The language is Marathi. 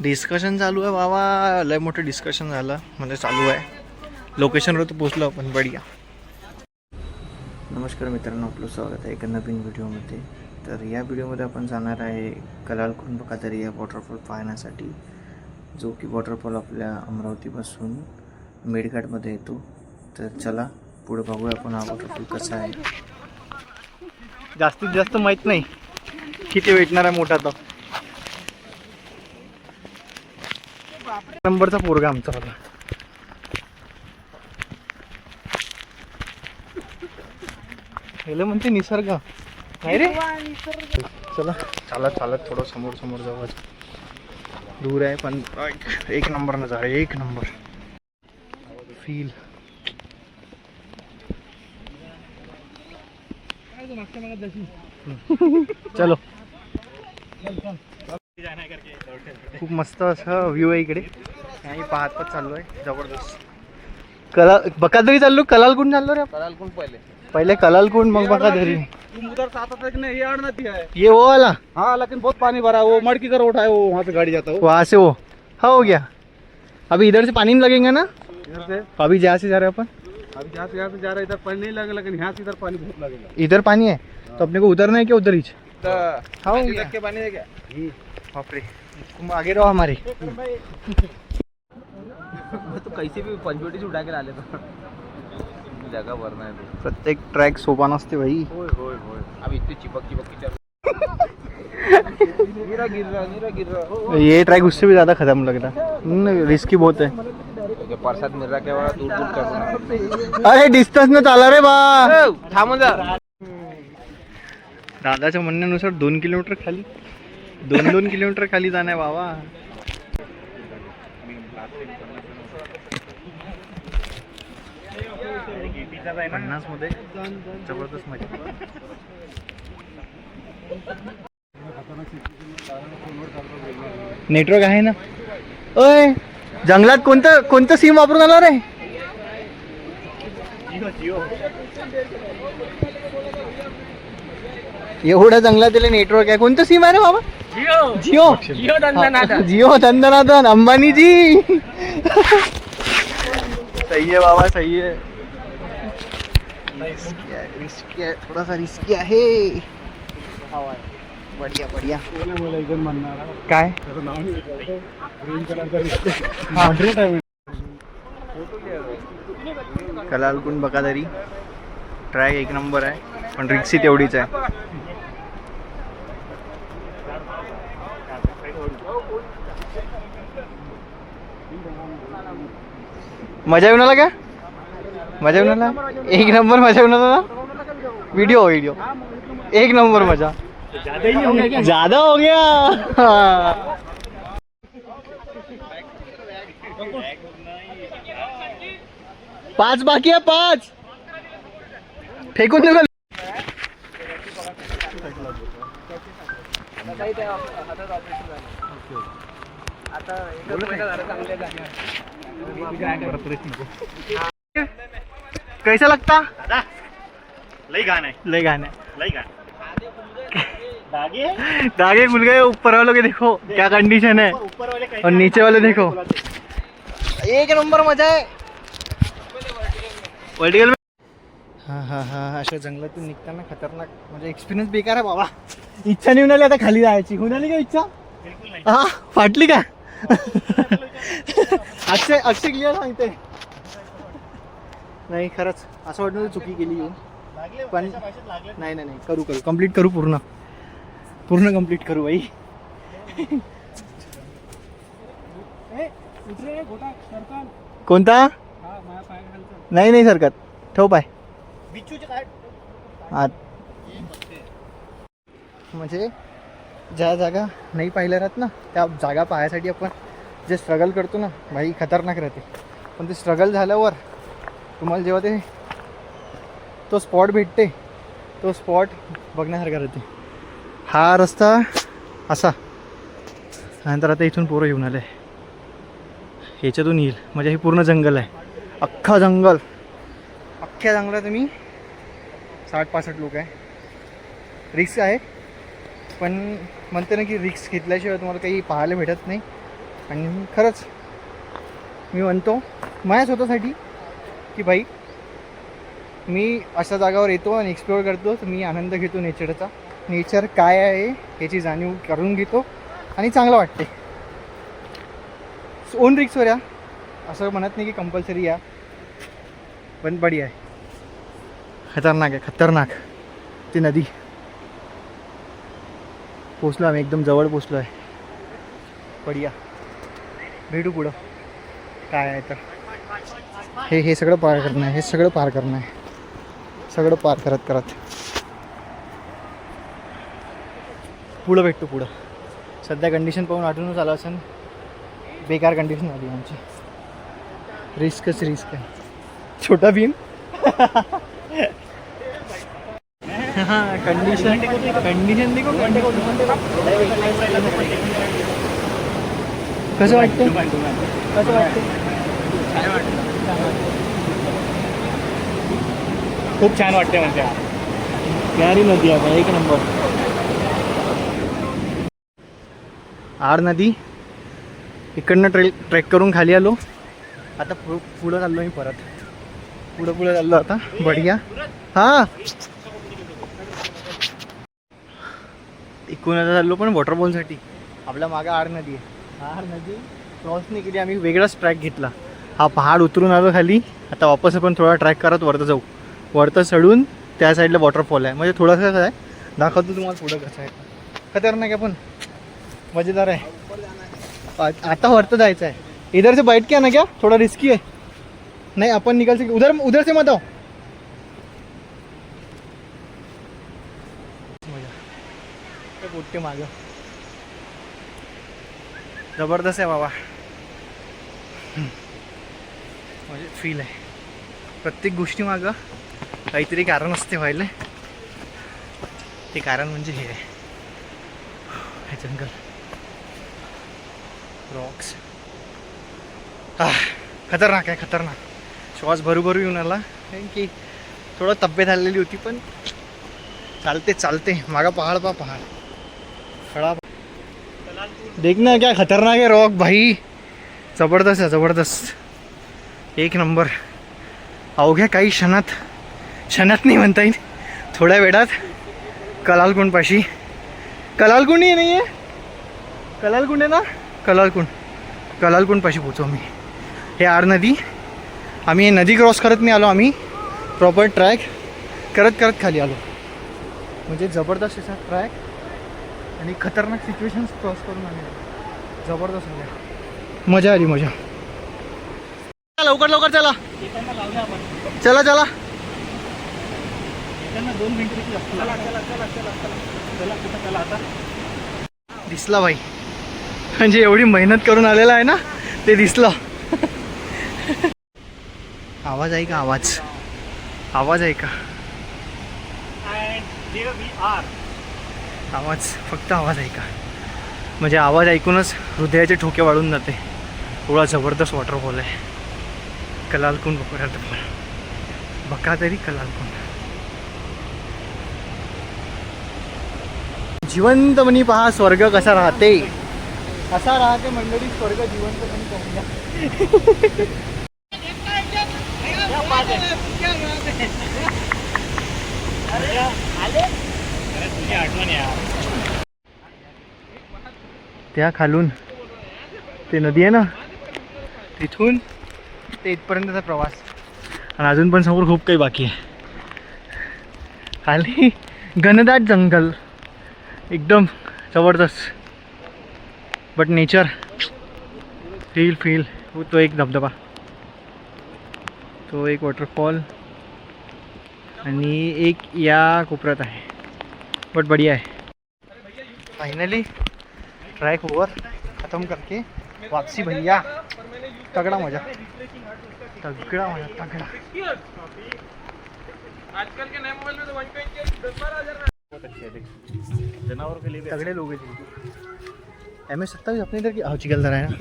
डिस्कशन चालू आहे बाबा, लय मोठं डिस्कशन झालं म्हणजे चालू आहे. लोकेशनवर तर पोचलो आपण. बढिया. नमस्कार मित्रांनो, आपलं स्वागत आहे एका नवीन व्हिडिओमध्ये. तर या व्हिडिओमध्ये आपण जाणार आहे कलालकुंड बकादरी या वॉटरफॉल पाहण्यासाठी, जो की वॉटरफॉल आपल्या अमरावतीपासून मेळघाटमध्ये येतो. तर चला पुढे बघूया आपण हा वॉटरफॉल कसा आहे. जास्तीत जास्त माहीत नाही किती भेटणार आहे मोठा. तो नंबरचा पोरगा आमचा होता. हेला म्हणते निसर्ग नाही रे. चला चालत चालत थोडं समोर समोर जाऊ. दूर आहे पण एक नंबर नजारा, एक नंबर फील. चलो. खूप मस्त असा व्ह्यू आहे इकडे. आणि पाहत चाललो आहे जबरदस्त. बकादरी चाललो, कलालकुंड चाललो रे. कलालकुंड पहले कलालकुंड मग बकादरी. उधर साथ ये आड़ नदी है, ये वो वाला. हाँ लेकिन बहुत पानी भरा है. वो मड़की का रोड है, वो वहाँ से गाड़ी जाता है. वहाँ से वो हाँ हो गया. अभी इधर से पानी नहीं लगेगा ना. इधर से अभी जहाँ से जा रहे हैं अपन, अभी जहाँ से जा रहा है इधर पानी नहीं लगेगा, लेकिन यहाँ से इधर पानी बहुत लगेगा. इधर पानी है तो अपने को उतरना है क्या उधर ही. हाँ हो गया. के पानी है क्या? बापरे, तुम आगे रहो हमारे. तो कैसे भी पंचवटी से उठा के ला लेता. जगह भरना है तो. प्रत्येक ट्रॅक सोपा नसते भाई. होय होय होय. अब इतनी चिपक चिपक की चल. गिरा गिर रहा. ये ट्रैक उससे भी ज़्यादा खत्म लग रहा है. रिस्की बहुत है. प्रसाद मिल रहा क्या दूर दूर चढ़ना. अरे डिस्टन्स न चाला रे बा. थांबून जा. दादाच्या म्हणण्यानुसार 2 किलोमीटर खाली 2 किलोमीटर खाली जाणं आहे बाबा. पन्नास मध्ये जबरदस्त मजा. नेटवर्क आहे ना. ओय जंगलात कोणतं सिम वापरून आला रे. एवढ्या जंगलात नेटवर्क आहे. कोणतं सिम आहे रे बाबा. जिओ जिओ धंधनाथन अंबानी जी. सही है बाबा, सही है. रिस्की आहे, थोडासा रिस्की आहे. बढिया बढिया. काय कलालकुंड बकादरी ट्रॅक एक नंबर आहे, पण रिक्सी तेवढीच आहे. मजा येऊन आला का. मजा येऊन आला. एक नंबर मजा येऊन आला. व्हिडिओ एक नंबर मजा. ज्यादा हो गया. 5 बाकी है. 5 फेकून निघाल. कैसा लगता. लई गाना है, ले गाने लई गाना. दागे खुल गए. ऊपर वालों के देखो क्या कंडीशन है, ऊपर वाले और नीचे वाले देखो. एक नंबर मजा आहे वर्टिकल. हाँ हाँ हाँ. अशा जंगलातून निघताना खतरनाक म्हणजे एक्सपिरियन्स बेकार आहे बाबा. इच्छा नाही होणार आता खाली जायची. होणार का इच्छा. हा फाटली का. अक्षय क्लिअर सांगते. नाही खरंच असं वाटतं चुकी केली येऊन. पण नाही नाही नाही, करू कंप्लीट करू. पूर्ण कंप्लीट करू भाई. कोणता. नाही नाही सरकत. ठेव पाय. म्हणजे ज्या जागा नाही पाहिल्या राहत ना, त्या जागा पाहायसाठी आपण जे स्ट्रगल करतो ना भाई, खतरनाक राहते. पण ते स्ट्रगल झाल्यावर तुम्हाला जेव्हा तो स्पॉट भेटते, तो स्पॉट बघण्यासारखा राहते. हा रस्ता असा. नंतर आता इथून पोरं येऊन आले. ह्याच्यातून येईल म्हणजे हे पूर्ण जंगल आहे. अख्खा जंगल. अख्ख्या जंगलात मी 60-65 लोक आहे. रिस्क आहे, पण म्हणते ना की रिक्स घेतल्याशिवाय तुम्हाला काही पाहायला भेटत नाही. आणि खरंच मी म्हणतो माझ्या स्वतःसाठी की भाई मी अशा जागावर येतो आणि एक्सप्लोअर करतो तर मी आनंद घेतो नेचरचा. नेचर काय आहे याची जाणीव करून घेतो आणि चांगलं वाटते. ओन रिक्सवर या, असं म्हणत नाही की कंपल्सरी या, पण बढिया आहे. खतरनाक आहे, खतरनाक. ती नदी पोचलो आम्ही, एकदम जवळ पोचलो आहे. बढिया. भेटू पुढं काय आहे तर. हे सगळं पार करणं आहे, हे सगळं पार करणं आहे, सगळं पार करत करत पुढं भेटतो पुढं. सध्या कंडिशन पाहून आठवूनच आलं असेल, बेकार कंडिशन आली आमची. रिस्कच रिस्क आहे. छोटा भीम. हां कंडिशन देखो. कसं वाटतं, कसं वाटतं? खूप छान वाटते म्हणजे. प्यारी नदी आहे, एक नंबर. आर नदी. इकडनं ट्रेक करून खाली आलो. आता पुढं चाललो मी परत. पुढं चाललो आता. बढिया. हां इकडून आता चाललो पण वॉटरफॉलसाठी. आपल्या मागं आर नदी आहे. आर नदी क्रॉस नाही केली आम्ही, वेगळाच ट्रॅक घेतला. हा पहाड उतरून आलो खाली. आता वापस आपण थोडा ट्रॅक करत वरतं जाऊ. वरतं चढून त्या साईडला वॉटरफॉल आहे. म्हणजे थोडंसं कसं आहे दाखवतो तुम्हाला पुढं कसं आहे. खतरनाक आहे पण मजेदार आहे. आता वरतं जायचं आहे. इधर से बैठ के आना क्या, थोड़ा रिस्की है. नहीं अपन निकल सके. उधर से मत आओ. पोट्टे मागं जबरदस्त आहे बाबा. म्हणजे फील आहे. प्रत्येक गोष्टी मागं काहीतरी कारण असते व्हायला. ते कारण म्हणजे हे आहे, हे जंगल, रॉक्स. खतरनाक आहे, खतरनाक. श्वास भरू येऊन आला. कारण की थोडं तब्येत आलेली होती, पण चालते. मागा पहाड़ पहाड़ खड़ा. देखना क्या खतरनाक है रॉक भाई. जबरदस्त आहे, जबरदस्त. एक नंबर. अवघ्या काही क्षणात नाही म्हणता येईल, थोड्या वेळात कलालकुंडपाशी. कलालकुंड नाही आहे, कलालकुंड आहे ना, कलालकुंडपाशी पोचू आम्ही. हे आर नदी. आम्ही नदी क्रॉस करत नाही आलो, आम्ही प्रॉपर ट्रॅक करत खाली आलो. म्हणजे जबरदस्त असा ट्रॅक आणि खतरनाक सिच्युएशन्स क्रॉस करून आम्ही आलो. जबरदस्त मजा, मजा आली, मजा. लवकर चला, चला 2 मिनिटं. दिसला भाई, म्हणजे एवढी मेहनत करून आलेला आहे ना, ते दिसलं. आवाज आहे का, आवाज आहे का? आवाज, फक्त आवाज आहे का? म्हणजे आवाज ऐकूनच हृदयाचे ठोके वाढून जाते. एवढा जबरदस्त वॉटरफॉल आहे. कलालकुंड वॉटरफॉल. बका तरी कलालकुंड. जिवंतपणी पहा स्वर्ग कसा राहते. असा राहते मंडळी स्वर्ग जिवंतपणी पाहूया. त्या खालून ते नदी आहे ना, तिथून ते इथपर्यंतचा प्रवास. आणि अजून पण समोर खूप काही बाकी आहे. खाली घनदाट जंगल, एकदम जबरदस्त. But nature feel. तो एक धबधबा, तो एक वॉटरफॉल आणि एक या कोपऱ्यात आहे. बट बढ़िया आहे. फाइनली ट्रैक ओवर, खत्म करके वापसी भैया. तगड़ा मजा. आजकल के नए मोबाइल में तो 1.10 जानवर के लिए तगड़े लोग हैं. MS27 अपने इधर की चिकलदरा है ना.